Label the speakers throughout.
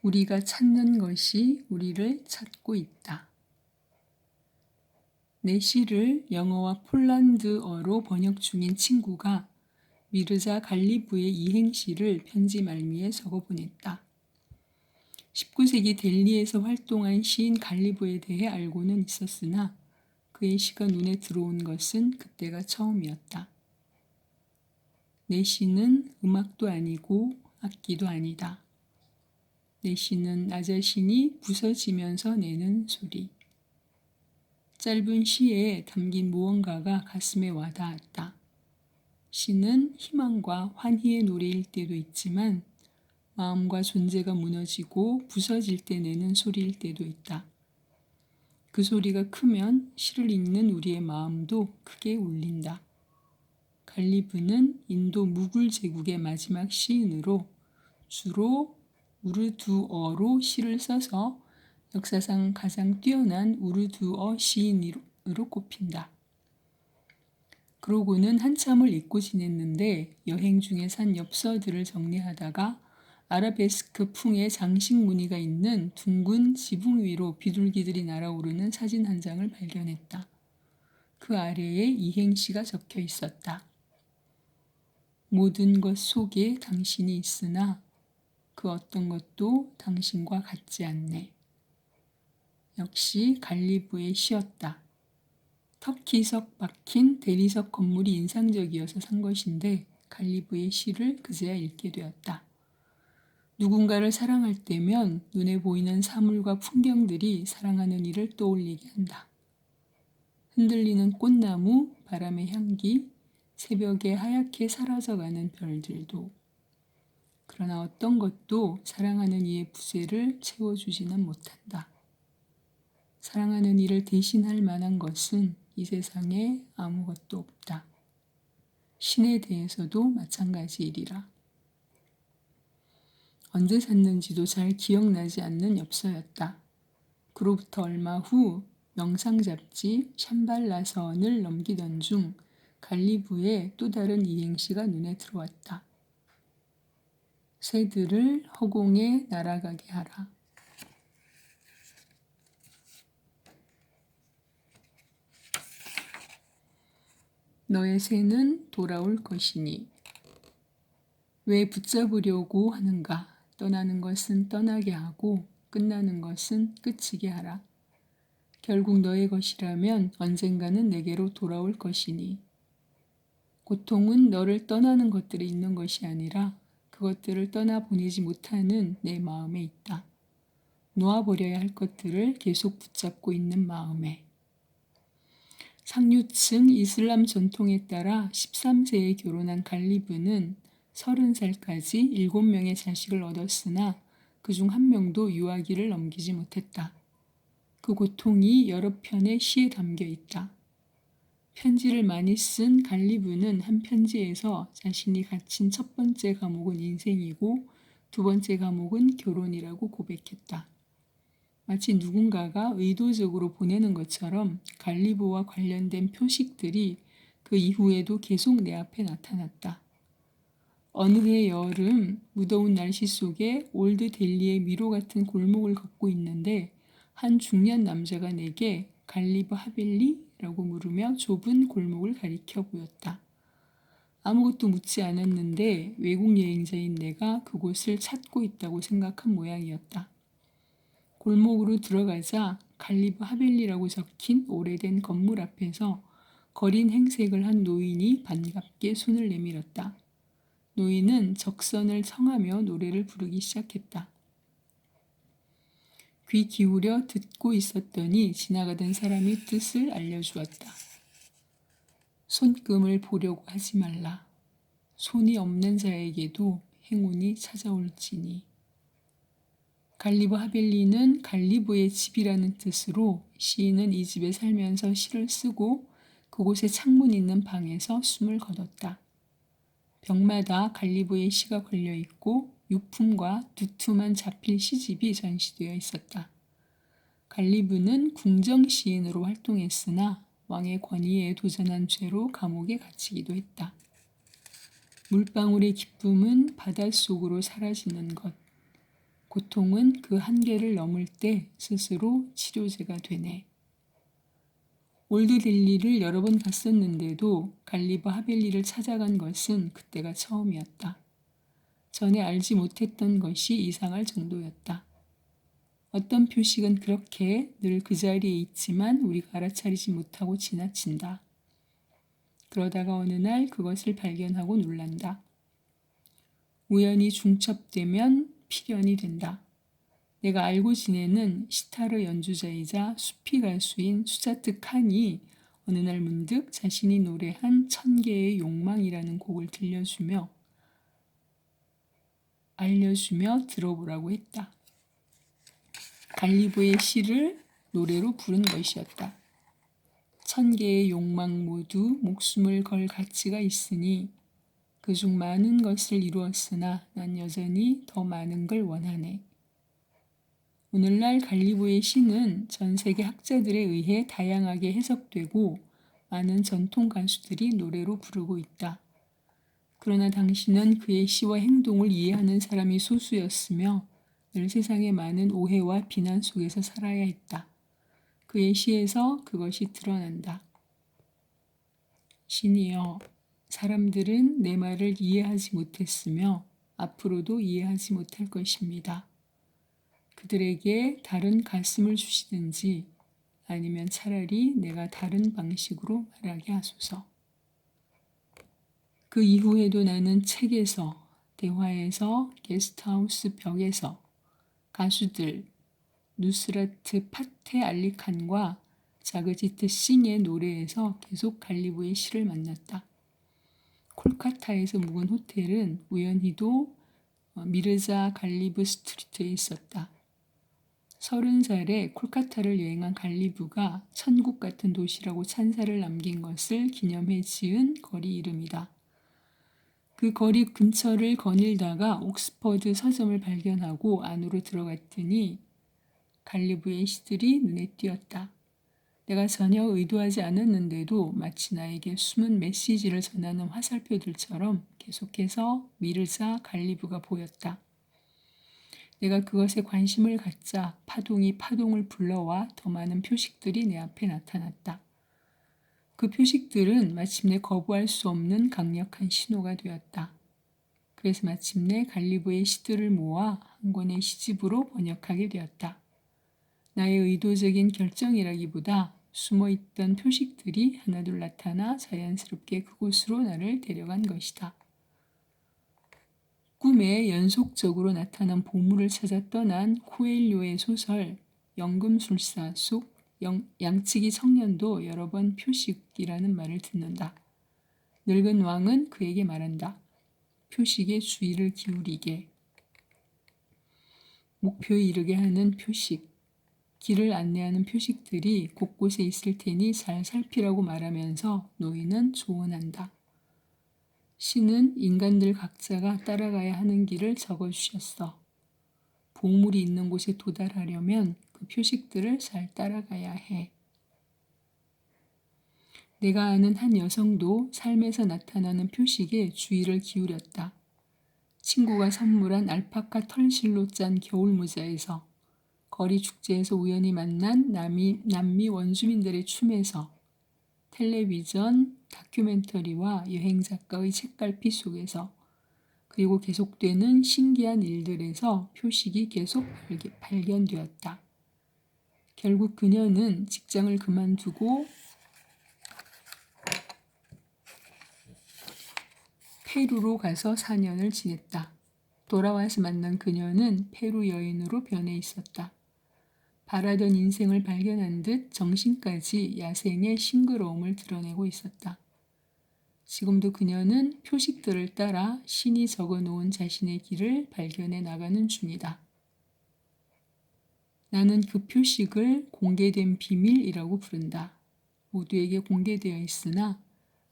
Speaker 1: 우리가 찾는 것이 우리를 찾고 있다. 내 시를 영어와 폴란드어로 번역 중인 친구가 미르자 갈리브의 이행시를 편지 말미에 적어 보냈다. 19세기 델리에서 활동한 시인 갈리브에 대해 알고는 있었으나 그의 시가 눈에 들어온 것은 그때가 처음이었다. 내 시는 음악도 아니고 악기도 아니다. 내 시는 나 자신이 부서지면서 내는 소리. 짧은 시에 담긴 무언가가 가슴에 와닿았다. 시는 희망과 환희의 노래일 때도 있지만 마음과 존재가 무너지고 부서질 때 내는 소리일 때도 있다. 그 소리가 크면 시를 읽는 우리의 마음도 크게 울린다. 갈리브는 인도 무굴 제국의 마지막 시인으로 주로 우르두어로 시를 써서 역사상 가장 뛰어난 우르두어 시인으로 꼽힌다. 그러고는 한참을 잊고 지냈는데 여행 중에 산 엽서들을 정리하다가 아라베스크 풍의 장식 무늬가 있는 둥근 지붕 위로 비둘기들이 날아오르는 사진 한 장을 발견했다. 그 아래에 이행시가 적혀 있었다. 모든 것 속에 당신이 있으나 그 어떤 것도 당신과 같지 않네. 역시 갈리브의 시였다. 터키석 박힌 대리석 건물이 인상적이어서 산 것인데 갈리브의 시를 그제야 읽게 되었다. 누군가를 사랑할 때면 눈에 보이는 사물과 풍경들이 사랑하는 이를 떠올리게 한다. 흔들리는 꽃나무, 바람의 향기, 새벽에 하얗게 사라져가는 별들도. 그러나 어떤 것도 사랑하는 이의 부재를 채워주지는 못한다. 사랑하는 이를 대신할 만한 것은 이 세상에 아무것도 없다. 신에 대해서도 마찬가지이리라. 언제 샀는지도 잘 기억나지 않는 엽서였다. 그로부터 얼마 후 명상 잡지 샴발라선을 넘기던 중 갈리브의 또 다른 이행시가 눈에 들어왔다. 새들을 허공에 날아가게 하라. 너의 새는 돌아올 것이니. 왜 붙잡으려고 하는가? 떠나는 것은 떠나게 하고 끝나는 것은 끝이게 하라. 결국 너의 것이라면 언젠가는 내게로 돌아올 것이니. 고통은 너를 떠나는 것들이 있는 것이 아니라 그것들을 떠나보내지 못하는 내 마음에 있다. 놓아버려야 할 것들을 계속 붙잡고 있는 마음에. 상류층 이슬람 전통에 따라 13세에 결혼한 갈리브는 30살까지 7명의 자식을 얻었으나 그중 한 명도 유아기를 넘기지 못했다. 그 고통이 여러 편의 시에 담겨 있다. 편지를 많이 쓴 갈리브는 한 편지에서 자신이 갇힌 첫 번째 감옥은 인생이고 두 번째 감옥은 결혼이라고 고백했다. 마치 누군가가 의도적으로 보내는 것처럼 갈리브와 관련된 표식들이 그 이후에도 계속 내 앞에 나타났다. 어느 해 여름 무더운 날씨 속에 올드 델리의 미로 같은 골목을 걷고 있는데 한 중년 남자가 내게 갈리브 하벨리라고 물으며 좁은 골목을 가리켜 보였다. 아무것도 묻지 않았는데 외국 여행자인 내가 그곳을 찾고 있다고 생각한 모양이었다. 골목으로 들어가자 갈리브 하벨리라고 적힌 오래된 건물 앞에서 거린 행색을 한 노인이 반갑게 손을 내밀었다. 노인은 적선을 청하며 노래를 부르기 시작했다. 귀 기울여 듣고 있었더니 지나가던 사람이 뜻을 알려주었다. 손금을 보려고 하지 말라. 손이 없는 자에게도 행운이 찾아올지니. 갈리브 하벨리는 갈리브의 집이라는 뜻으로 시인은 이 집에 살면서 시를 쓰고 그곳에 창문 있는 방에서 숨을 거뒀다. 벽마다 갈리브의 시가 걸려 있고 유품과 두툼한 자필 시집이 전시되어 있었다. 갈리브는 궁정 시인으로 활동했으나 왕의 권위에 도전한 죄로 감옥에 갇히기도 했다. 물방울의 기쁨은 바닷속으로 사라지는 것. 고통은 그 한계를 넘을 때 스스로 치료제가 되네. 올드델리를 여러 번 갔었는데도 갈리버 하벨리를 찾아간 것은 그때가 처음이었다. 전에 알지 못했던 것이 이상할 정도였다. 어떤 표식은 그렇게 늘 그 자리에 있지만 우리가 알아차리지 못하고 지나친다. 그러다가 어느 날 그것을 발견하고 놀란다. 우연히 중첩되면 필연이 된다. 내가 알고 지내는 시타르 연주자이자 수피 가수인 수자트 칸이 어느 날 문득 자신이 노래한 1000개의 욕망이라는 곡을 알려주며 들어보라고 했다. 갈리보의 시를 노래로 부른 것이었다. 1000개의 욕망 모두 목숨을 걸 가치가 있으니 그중 많은 것을 이루었으나 난 여전히 더 많은 걸 원하네. 오늘날 갈리보의 시는 전 세계 학자들에 의해 다양하게 해석되고 많은 전통 가수들이 노래로 부르고 있다. 그러나 당신은 그의 시와 행동을 이해하는 사람이 소수였으며 늘 세상의 많은 오해와 비난 속에서 살아야 했다. 그의 시에서 그것이 드러난다. 신이여, 사람들은 내 말을 이해하지 못했으며 앞으로도 이해하지 못할 것입니다. 그들에게 다른 가슴을 주시든지 아니면 차라리 내가 다른 방식으로 말하게 하소서. 그 이후에도 나는 책에서, 대화에서, 게스트하우스 벽에서 가수들 누스라트 파테 알리칸과 자그지트 싱의 노래에서 계속 갈리보의 시를 만났다. 콜카타에서 묵은 호텔은 우연히도 미르자 갈리브 스트리트에 있었다. 30살에 콜카타를 여행한 갈리브가 천국 같은 도시라고 찬사를 남긴 것을 기념해 지은 거리 이름이다. 그 거리 근처를 거닐다가 옥스퍼드 서점을 발견하고 안으로 들어갔더니 갈리브의 시들이 눈에 띄었다. 내가 전혀 의도하지 않았는데도 마치 나에게 숨은 메시지를 전하는 화살표들처럼 계속해서 미르자 갈리브가 보였다. 내가 그것에 관심을 갖자 파동이 파동을 불러와 더 많은 표식들이 내 앞에 나타났다. 그 표식들은 마침내 거부할 수 없는 강력한 신호가 되었다. 그래서 마침내 갈리보의 시들을 모아 한 권의 시집으로 번역하게 되었다. 나의 의도적인 결정이라기보다 숨어있던 표식들이 하나둘 나타나 자연스럽게 그곳으로 나를 데려간 것이다. 꿈에 연속적으로 나타난 보물을 찾아 떠난 코엘료의 소설 연금술사 속 양치기 청년도 여러 번 표식이라는 말을 듣는다. 늙은 왕은 그에게 말한다. 표식에 주의를 기울이게. 목표에 이르게 하는 표식, 길을 안내하는 표식들이 곳곳에 있을 테니 잘 살피라고 말하면서 노인은 조언한다. 신은 인간들 각자가 따라가야 하는 길을 적어주셨어. 보물이 있는 곳에 도달하려면 그 표식들을 잘 따라가야 해. 내가 아는 한 여성도 삶에서 나타나는 표식에 주의를 기울였다. 친구가 선물한 알파카 털실로 짠 겨울 모자에서, 거리 축제에서 우연히 만난 남미 원주민들의 춤에서, 텔레비전, 다큐멘터리와 여행 작가의 책갈피 속에서, 그리고 계속되는 신기한 일들에서 표식이 계속 발견되었다. 결국 그녀는 직장을 그만두고 페루로 가서 4년을 지냈다. 돌아와서 만난 그녀는 페루 여인으로 변해 있었다. 바라던 인생을 발견한 듯 정신까지 야생의 싱그러움을 드러내고 있었다. 지금도 그녀는 표식들을 따라 신이 적어놓은 자신의 길을 발견해 나가는 중이다. 나는 그 표식을 공개된 비밀이라고 부른다. 모두에게 공개되어 있으나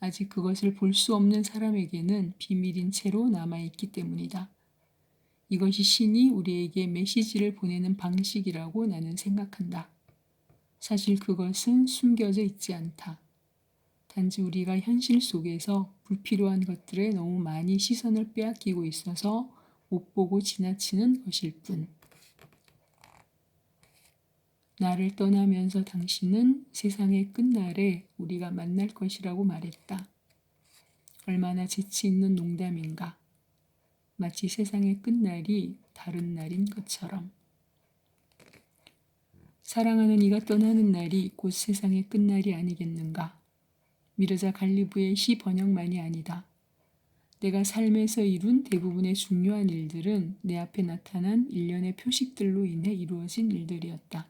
Speaker 1: 아직 그것을 볼 수 없는 사람에게는 비밀인 채로 남아있기 때문이다. 이것이 신이 우리에게 메시지를 보내는 방식이라고 나는 생각한다. 사실 그것은 숨겨져 있지 않다. 단지 우리가 현실 속에서 불필요한 것들에 너무 많이 시선을 빼앗기고 있어서 못 보고 지나치는 것일 뿐. 나를 떠나면서 당신은 세상의 끝날에 우리가 만날 것이라고 말했다. 얼마나 재치 있는 농담인가. 마치 세상의 끝날이 다른 날인 것처럼. 사랑하는 이가 떠나는 날이 곧 세상의 끝날이 아니겠는가. 미르자 갈리브의 시 번역만이 아니다. 내가 삶에서 이룬 대부분의 중요한 일들은 내 앞에 나타난 일련의 표식들로 인해 이루어진 일들이었다.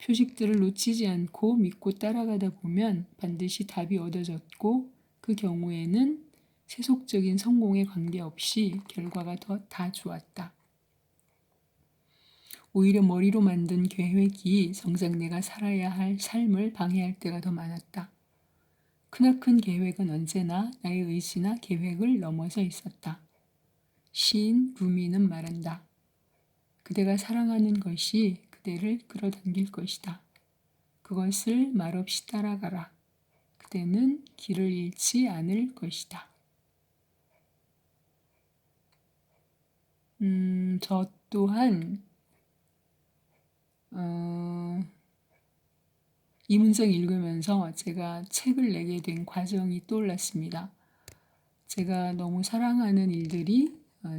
Speaker 1: 표식들을 놓치지 않고 믿고 따라가다 보면 반드시 답이 얻어졌고 그 경우에는 세속적인 성공에 관계없이 결과가 다 좋았다. 오히려 머리로 만든 계획이 정작 내가 살아야 할 삶을 방해할 때가 더 많았다. 크나큰 계획은 언제나 나의 의지나 계획을 넘어서 있었다. 시인 루미는 말한다. 그대가 사랑하는 것이 그대를 끌어당길 것이다. 그것을 말없이 따라가라. 그대는 길을 잃지 않을 것이다. 저 또한 이 문장 읽으면서 제가 책을 내게 된 과정이 떠올랐습니다. 제가 너무 사랑하는 일들이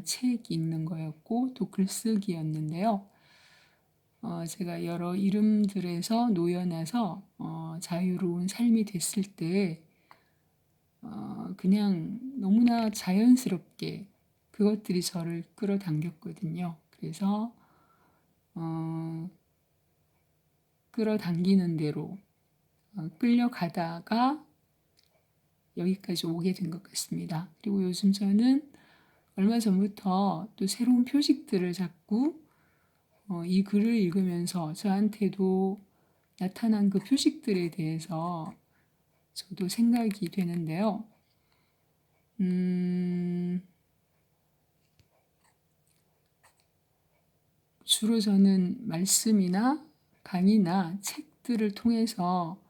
Speaker 1: 책 읽는 거였고 또 글쓰기였는데요. 제가 여러 이름들에서 놓여나서 자유로운 삶이 됐을 때 그냥 너무나 자연스럽게 그것들이 저를 끌어당겼거든요. 그래서 끌어당기는 대로 끌려가다가 여기까지 오게 된 것 같습니다. 그리고 요즘 저는 얼마 전부터 또 새로운 표식들을 자꾸 이 글을 읽으면서 저한테도 나타난 그 표식들에 대해서 저도 생각이 되는데요. 주로 저는 말씀이나 강의나 책들을 통해서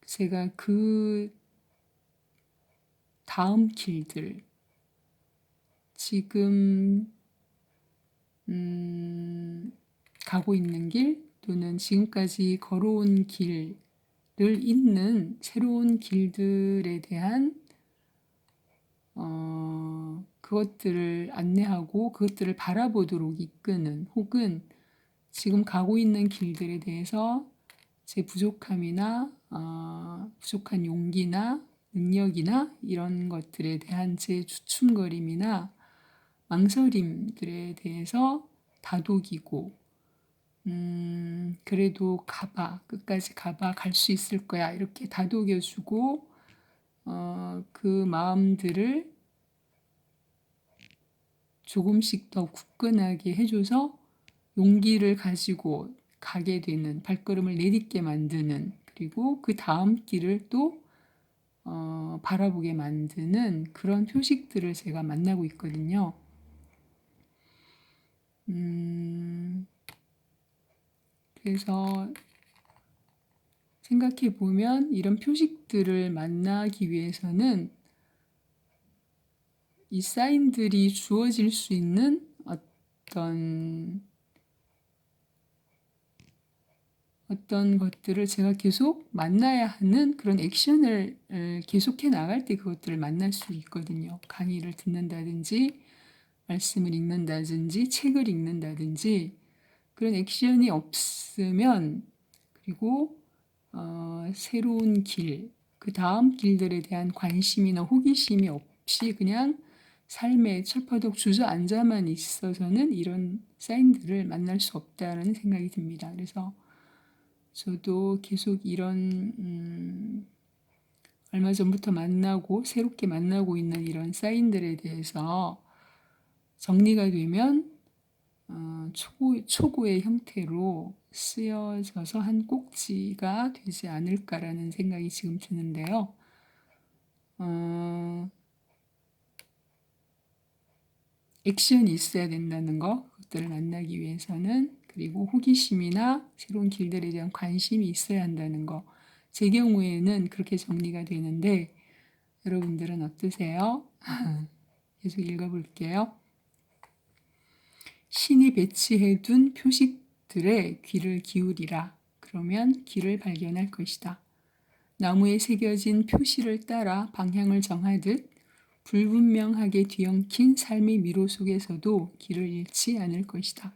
Speaker 1: 제가 그 다음 길들, 지금 가고 있는 길 또는 지금까지 걸어온 길을 잇는 새로운 길들에 대한 그것들을 안내하고 그것들을 바라보도록 이끄는 혹은 지금 가고 있는 길들에 대해서 제 부족함이나 부족한 용기나 능력이나 이런 것들에 대한 제 주춤거림이나 망설임들에 대해서 다독이고 그래도 가봐 끝까지 가봐 갈 수 있을 거야 이렇게 다독여주고 그 마음들을 조금씩 더 굳건하게 해줘서 용기를 가지고 가게 되는 발걸음을 내딛게 만드는 그리고 그 다음 길을 또 바라보게 만드는 그런 표식들을 제가 만나고 있거든요. 그래서 생각해 보면 이런 표식들을 만나기 위해서는 이 사인들이 주어질 수 있는 어떤 것들을 제가 계속 만나야 하는 그런 액션을 계속해 나갈 때 그것들을 만날 수 있거든요. 강의를 듣는다든지 말씀을 읽는다든지 책을 읽는다든지 그런 액션이 없으면 그리고 새로운 길, 그 다음 길들에 대한 관심이나 호기심이 없이 그냥 삶에 철퍼덕 주저앉아만 있어서는 이런 사인들을 만날 수 없다는 생각이 듭니다. 그래서 저도 계속 이런 얼마 전부터 만나고 새롭게 만나고 있는 이런 사인들에 대해서 정리가 되면 초고의 형태로 쓰여져서 한 꼭지가 되지 않을까라는 생각이 지금 드는데요. 액션이 있어야 된다는 거, 그것들을 만나기 위해서는 그리고 호기심이나 새로운 길들에 대한 관심이 있어야 한다는 거. 제 경우에는 그렇게 정리가 되는데 여러분들은 어떠세요? 계속 읽어볼게요. 신이 배치해둔 표식 것들에 귀를 기울이라. 그러면 길을 발견할 것이다. 나무에 새겨진 표시를 따라 방향을 정하듯 불분명하게 뒤엉킨 삶의 미로 속에서도 길을 잃지 않을 것이다.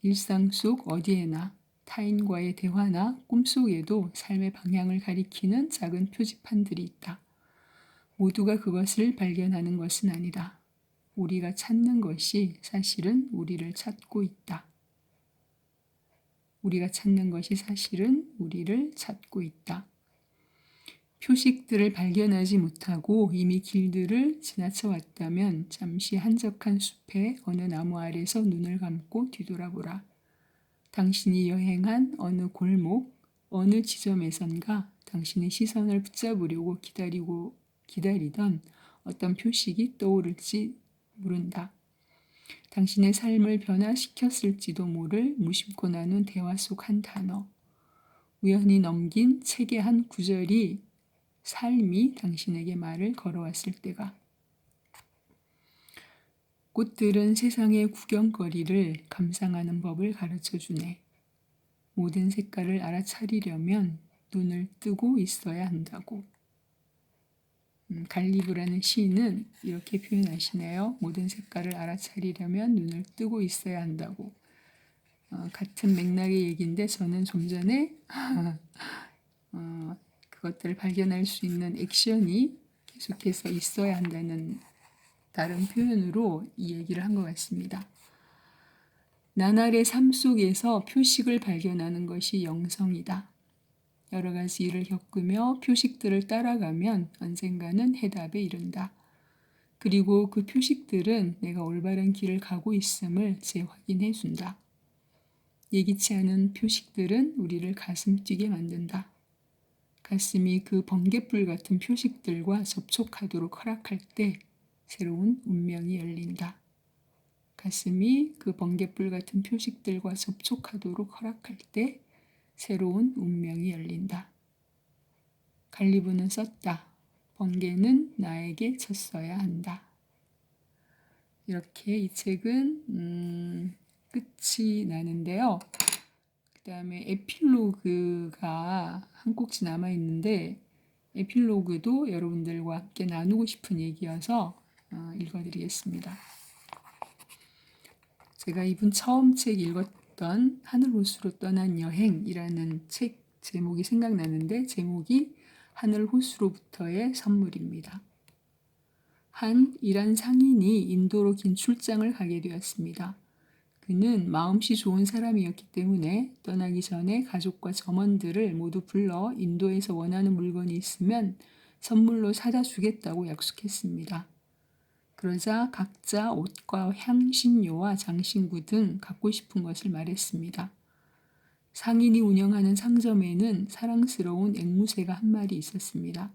Speaker 1: 일상 속 어디에나 타인과의 대화나 꿈속에도 삶의 방향을 가리키는 작은 표지판들이 있다. 모두가 그것을 발견하는 것은 아니다. 우리가 찾는 것이 사실은 우리를 찾고 있다. 우리가 찾는 것이 사실은 우리를 찾고 있다. 표식들을 발견하지 못하고 이미 길들을 지나쳐 왔다면 잠시 한적한 숲의 어느 나무 아래서 눈을 감고 뒤돌아보라. 당신이 여행한 어느 골목, 어느 지점에선가 당신의 시선을 붙잡으려고 기다리던 어떤 표식이 떠오를지 모른다. 당신의 삶을 변화시켰을지도 모를 무심코 나눈 대화 속 한 단어, 우연히 넘긴 책의 한 구절이 삶이 당신에게 말을 걸어왔을 때가. 꽃들은 세상의 구경거리를 감상하는 법을 가르쳐주네. 모든 색깔을 알아차리려면 눈을 뜨고 있어야 한다고. 갈리브라는 시인은 이렇게 표현하시네요. 모든 색깔을 알아차리려면 눈을 뜨고 있어야 한다고. 같은 맥락의 얘기인데 저는 좀 전에 그것들을 발견할 수 있는 액션이 계속해서 있어야 한다는 다른 표현으로 이 얘기를 한 것 같습니다. 나날의 삶 속에서 표식을 발견하는 것이 영성이다. 여러 가지 일을 겪으며 표식들을 따라가면 언젠가는 해답에 이른다. 그리고 그 표식들은 내가 올바른 길을 가고 있음을 재확인해 준다. 예기치 않은 표식들은 우리를 가슴 뛰게 만든다. 가슴이 그 번갯불 같은 표식들과 접촉하도록 허락할 때 새로운 운명이 열린다. 가슴이 그 번갯불 같은 표식들과 접촉하도록 허락할 때 새로운 운명이 열린다. 갈리브는 썼다. 번개는 나에게 쳤어야 한다. 이렇게 이 책은 끝이 나는데요. 그 다음에 에필로그가 한 꼭지 남아있는데 에필로그도 여러분들과 함께 나누고 싶은 얘기여서 읽어드리겠습니다. 제가 이분 처음 책 읽었던 하늘 호수로 떠난 여행이라는 책 제목이 생각나는데 제목이 하늘 호수로부터의 선물입니다. 한 이란 상인이 인도로 긴 출장을 가게 되었습니다. 그는 마음씨 좋은 사람이었기 때문에 떠나기 전에 가족과 점원들을 모두 불러 인도에서 원하는 물건이 있으면 선물로 사다 주겠다고 약속했습니다. 그러자 각자 옷과 향신료와 장신구 등 갖고 싶은 것을 말했습니다. 상인이 운영하는 상점에는 사랑스러운 앵무새가 한 마리 있었습니다.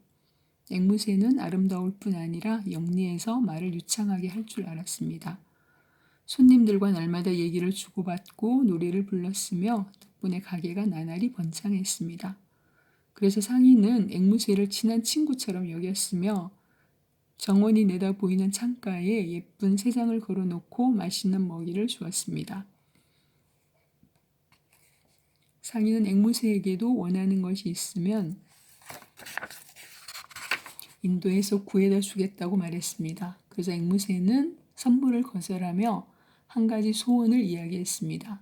Speaker 1: 앵무새는 아름다울 뿐 아니라 영리해서 말을 유창하게 할 줄 알았습니다. 손님들과 날마다 얘기를 주고받고 노래를 불렀으며 덕분에 가게가 나날이 번창했습니다. 그래서 상인은 앵무새를 친한 친구처럼 여겼으며 정원이 내다 보이는 창가에 예쁜 새장을 걸어놓고 맛있는 먹이를 주었습니다. 상인은 앵무새에게도 원하는 것이 있으면 인도에서 구해다 주겠다고 말했습니다. 그래서 앵무새는 선물을 거절하며 한 가지 소원을 이야기했습니다.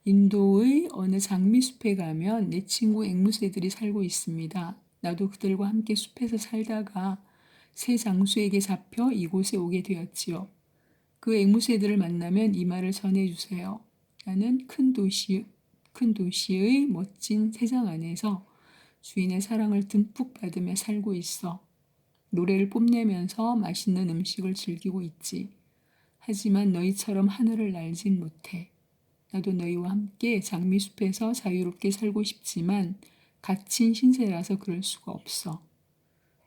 Speaker 1: 인도의 어느 장미숲에 가면 내 친구 앵무새들이 살고 있습니다. 나도 그들과 함께 숲에서 살다가 새 장수에게 잡혀 이곳에 오게 되었지요. 그 앵무새들을 만나면 이 말을 전해주세요. 나는 큰 도시의 멋진 세상 안에서 주인의 사랑을 듬뿍 받으며 살고 있어. 노래를 뽐내면서 맛있는 음식을 즐기고 있지. 하지만 너희처럼 하늘을 날진 못해. 나도 너희와 함께 장미숲에서 자유롭게 살고 싶지만 갇힌 신세라서 그럴 수가 없어.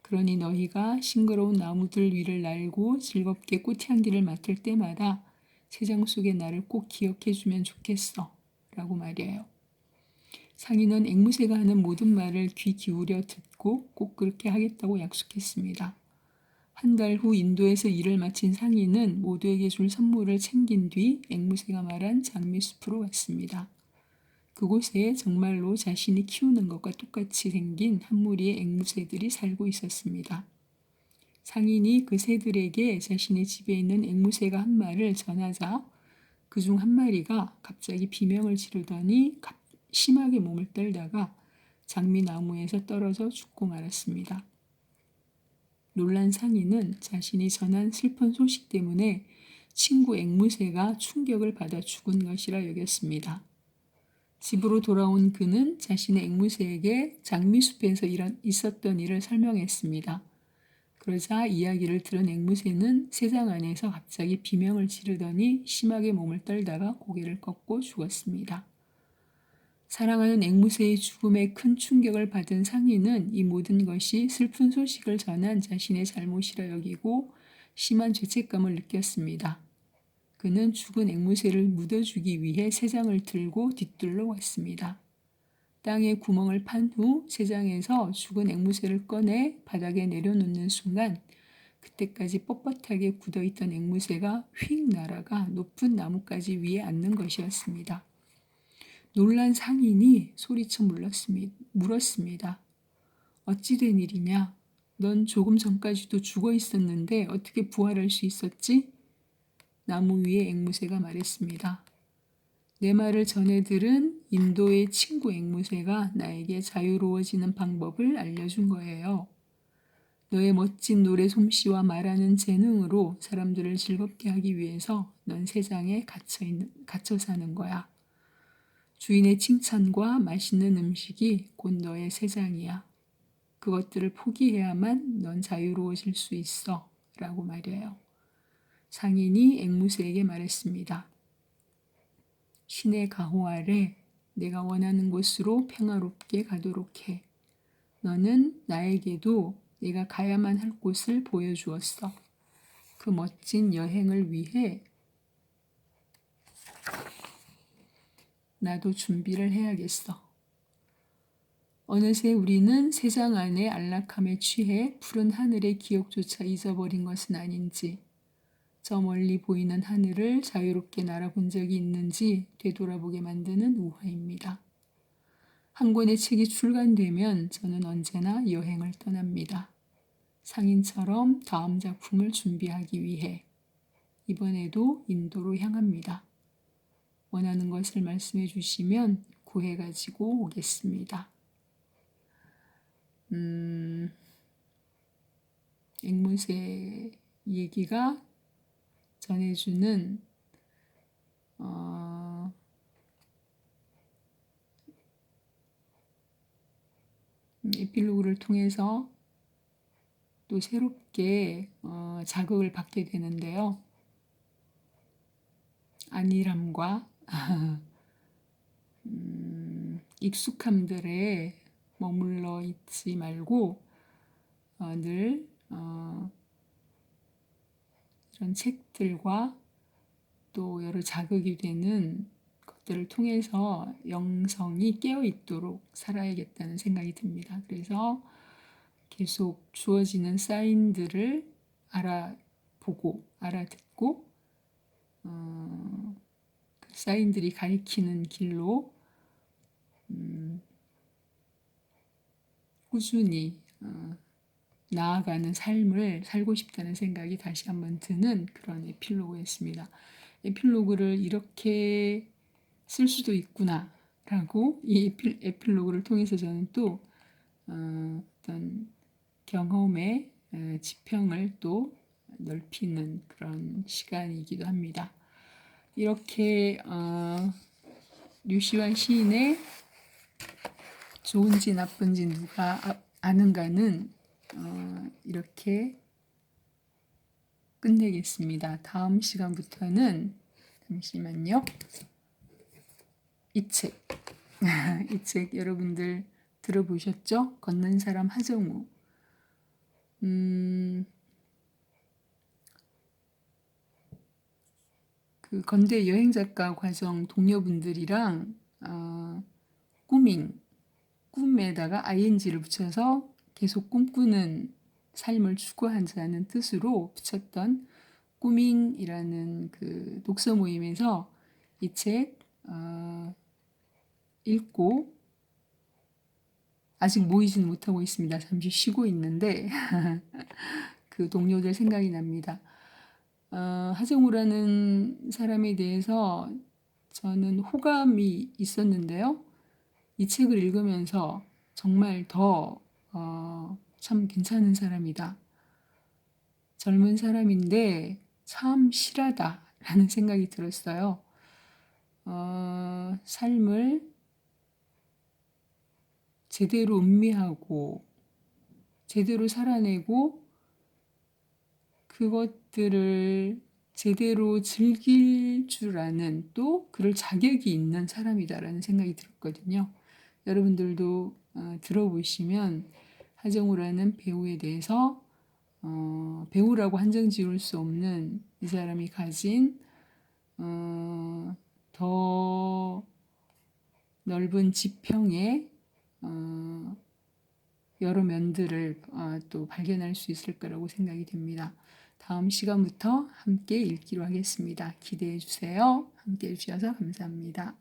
Speaker 1: 그러니 너희가 싱그러운 나무들 위를 날고 즐겁게 꽃향기를 맡을 때마다 세상 속의 나를 꼭 기억해주면 좋겠어. 라고 말이에요. 상인은 앵무새가 하는 모든 말을 귀 기울여 듣고 꼭 그렇게 하겠다고 약속했습니다. 한 달 후 인도에서 일을 마친 상인은 모두에게 줄 선물을 챙긴 뒤 앵무새가 말한 장미숲으로 왔습니다. 그곳에 정말로 자신이 키우는 것과 똑같이 생긴 한 무리의 앵무새들이 살고 있었습니다. 상인이 그 새들에게 자신의 집에 있는 앵무새가 한 말을 전하자 그 중 한 마리가 갑자기 비명을 지르더니 심하게 몸을 떨다가 장미나무에서 떨어져 죽고 말았습니다. 놀란 상인은 자신이 전한 슬픈 소식 때문에 친구 앵무새가 충격을 받아 죽은 것이라 여겼습니다. 집으로 돌아온 그는 자신의 앵무새에게 장미숲에서 있었던 일을 설명했습니다. 그러자 이야기를 들은 앵무새는 새장 안에서 갑자기 비명을 지르더니 심하게 몸을 떨다가 고개를 꺾고 죽었습니다. 사랑하는 앵무새의 죽음에 큰 충격을 받은 상인은 이 모든 것이 슬픈 소식을 전한 자신의 잘못이라 여기고 심한 죄책감을 느꼈습니다. 그는 죽은 앵무새를 묻어주기 위해 새장을 들고 뒤뜰로 왔습니다. 땅에 구멍을 판 후 새장에서 죽은 앵무새를 꺼내 바닥에 내려놓는 순간 그때까지 뻣뻣하게 굳어있던 앵무새가 휙 날아가 높은 나뭇가지 위에 앉는 것이었습니다. 놀란 상인이 소리쳐 물었습니다. 어찌 된 일이냐? 넌 조금 전까지도 죽어 있었는데 어떻게 부활할 수 있었지? 나무 위에 앵무새가 말했습니다. 내 말을 전해 들은 인도의 친구 앵무새가 나에게 자유로워지는 방법을 알려준 거예요. 너의 멋진 노래 솜씨와 말하는 재능으로 사람들을 즐겁게 하기 위해서 넌 새장에 갇혀 사는 거야. 주인의 칭찬과 맛있는 음식이 곧 너의 새장이야. 그것들을 포기해야만 넌 자유로워질 수 있어. 라고 말해요. 상인이 앵무새에게 말했습니다. 신의 가호 아래 내가 원하는 곳으로 평화롭게 가도록 해. 너는 나에게도 내가 가야만 할 곳을 보여주었어. 그 멋진 여행을 위해 나도 준비를 해야겠어. 어느새 우리는 새장 안의 안락함에 취해 푸른 하늘의 기억조차 잊어버린 것은 아닌지, 저 멀리 보이는 하늘을 자유롭게 날아본 적이 있는지 되돌아보게 만드는 우화입니다. 한 권의 책이 출간되면 저는 언제나 여행을 떠납니다. 상인처럼 다음 작품을 준비하기 위해 이번에도 인도로 향합니다. 원하는 것을 말씀해 주시면 구해가지고 오겠습니다. 앵무새 얘기가 전해주는 에필로그를 통해서 또 새롭게 자극을 받게 되는데요. 안일함과 익숙함들에 머물러 있지 말고 늘 이런 책들과 또 여러 자극이 되는 것들을 통해서 영성이 깨어 있도록 살아야겠다는 생각이 듭니다. 그래서 계속 주어지는 사인들을 알아보고 알아듣고 그 사인들이 가리키는 길로 꾸준히 나아가는 삶을 살고 싶다는 생각이 다시 한번 드는 그런 에필로그였습니다. 에필로그를 이렇게 쓸 수도 있구나라고 이 에필로그를 통해서 저는 또 어떤 경험의 지평을 또 넓히는 그런 시간이기도 합니다. 이렇게 류시환 시인의 좋은지 나쁜지 누가 아는가는 이렇게 끝내겠습니다. 다음 시간부터는 잠시만요. 이 책, 이 책 여러분들 들어보셨죠? 걷는 사람 하정우. 그 건대 여행작가 과정 동료분들이랑 꿈에다가 ing를 붙여서 계속 꿈꾸는 삶을 추구하자는 뜻으로 붙였던 꾸밍이라는 그 독서 모임에서 이 책 읽고 아직 모이지는 못하고 있습니다. 잠시 쉬고 있는데 그 동료들 생각이 납니다. 하정우라는 사람에 대해서 저는 호감이 있었는데요. 이 책을 읽으면서 정말 더 참 괜찮은 사람이다. 젊은 사람인데 참 실하다라는 생각이 들었어요. 삶을 제대로 음미하고 제대로 살아내고 그것들을 제대로 즐길 줄 아는 또 그럴 자격이 있는 사람이다라는 생각이 들었거든요. 여러분들도 들어보시면 하정우라는 배우에 대해서 배우라고 한정 지을 수 없는 이 사람이 가진 더 넓은 지평의 여러 면들을 또 발견할 수 있을 거라고 생각이 됩니다. 다음 시간부터 함께 읽기로 하겠습니다. 기대해 주세요. 함께 해주셔서 감사합니다.